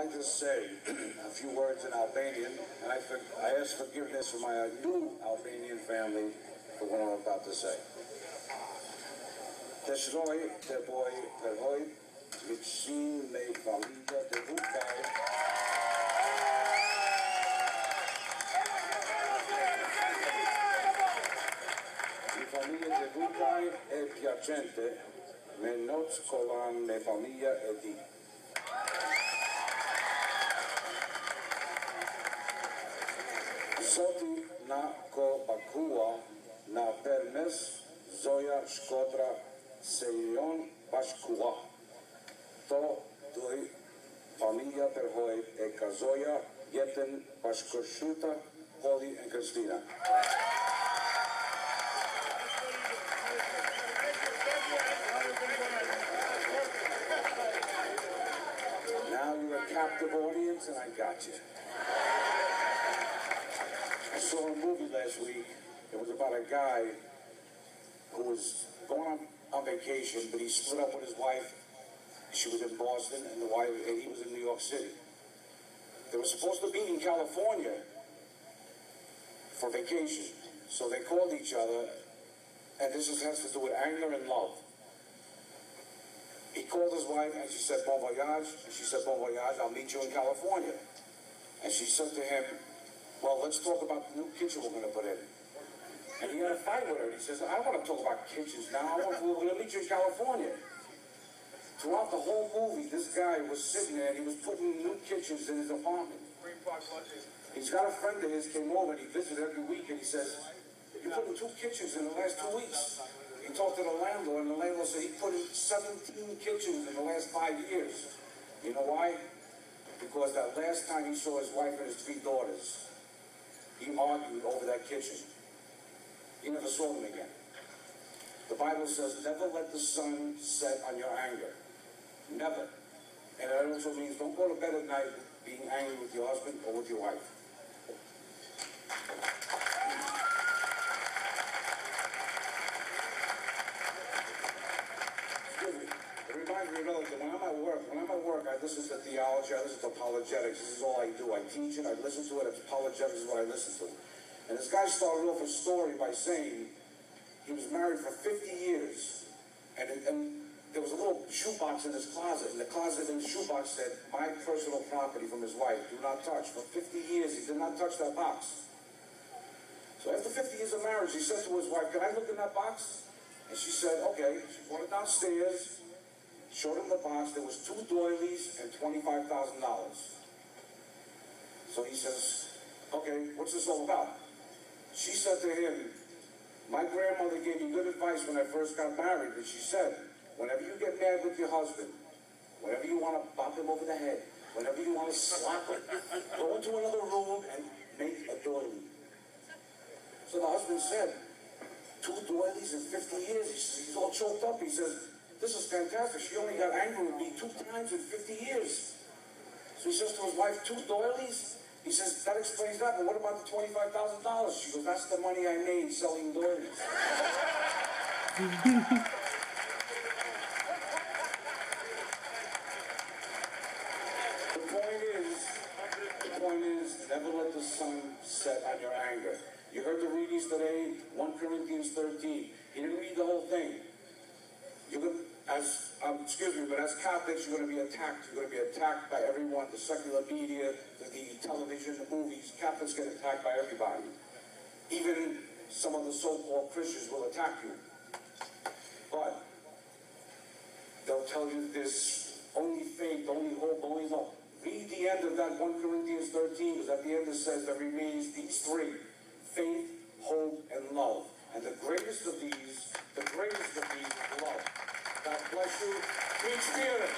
like to say a few words in Albanian, and I ask forgiveness for my new Albanian family for what I'm about to say. Të shroj, të boj, përvoj, miqësin me familja të vukaj. Një familje të vukaj e piacente, me noc kolan me familja e di. Zoti na ko bakua na permes zoja shkodra se jon bashkua. To duj familja përhoj e kazoja jetën bashkëshuta Holly and Christina. Now you're a captive audience and I got you. I saw a movie last week. It was about a guy who was going on vacation, but he split up with his wife. She was in Boston, and he was in New York City. They were supposed to be in California for vacation, so they called each other, and this has to do with anger and love. He called his wife, and she said, "Bon voyage," and she said, "Bon voyage, I'll meet you in California." And she said to him, "Well, let's talk about the new kitchen we're going to put in." And he had a fight with her. He says, "I don't want to talk about kitchens now. We're going to meet you in California." Throughout the whole movie, this guy was sitting there and he was putting new kitchens in his apartment. He's got a friend of his came over and he visited every week and he says, "You put in 2 kitchens in the last 2 weeks." He talked to the landlord and the landlord said he put in 17 kitchens in the last 5 years. You know why? Because that last time he saw his wife and his 3 daughters, he argued over that kitchen. He never saw them again. The Bible says, never let the sun set on your anger. Never. And that also means don't go to bed at night being angry with your husband or with your wife. Excuse me. It reminds me of another thing. When I'm at work, I listen to theology, I listen to apologetics. This is all I do. I teach it, I listen to it. Apologetics is what I listen to. And this guy started off his story by saying he was married for 50 years. And there was a little shoebox in his closet. And the closet in the shoebox said, "My personal property from his wife, do not touch." For 50 years, he did not touch that box. So after 50 years of marriage, he said to his wife, "Can I look in that box?" And she said, "Okay." She brought it downstairs, showed him the box. There was 2 doilies and $25,000. So he says, "Okay, what's this all about?" She said to him, "My grandmother gave me good advice when I first got married, and she said, whenever you get mad with your husband, whenever you want to bop him over the head, whenever you want to slap him, go into another room and make a doily." So the husband said, 2 doilies in 50 years? He's all choked up. He says, "This is fantastic. She only got angry with me 2 times in 50 years. So he says to his wife, 2 doilies? He says, "That explains that, but what about the $25,000? She goes, "That's the money I made selling doilies." The point is, never let the sun set on your anger. You heard the readings today, 1 Corinthians 13. He didn't read the whole thing. But as Catholics, you're going to be attacked. You're going to be attacked by everyone, the secular media, the television, the movies. Catholics get attacked by everybody. Even some of the so-called Christians will attack you. But they'll tell you this only faith, only hope, only love. Read the end of that 1 Corinthians 13, because at the end it says there remains these 3: faith, hope, and love. And the greatest of these is love. God bless you. Preach spirit.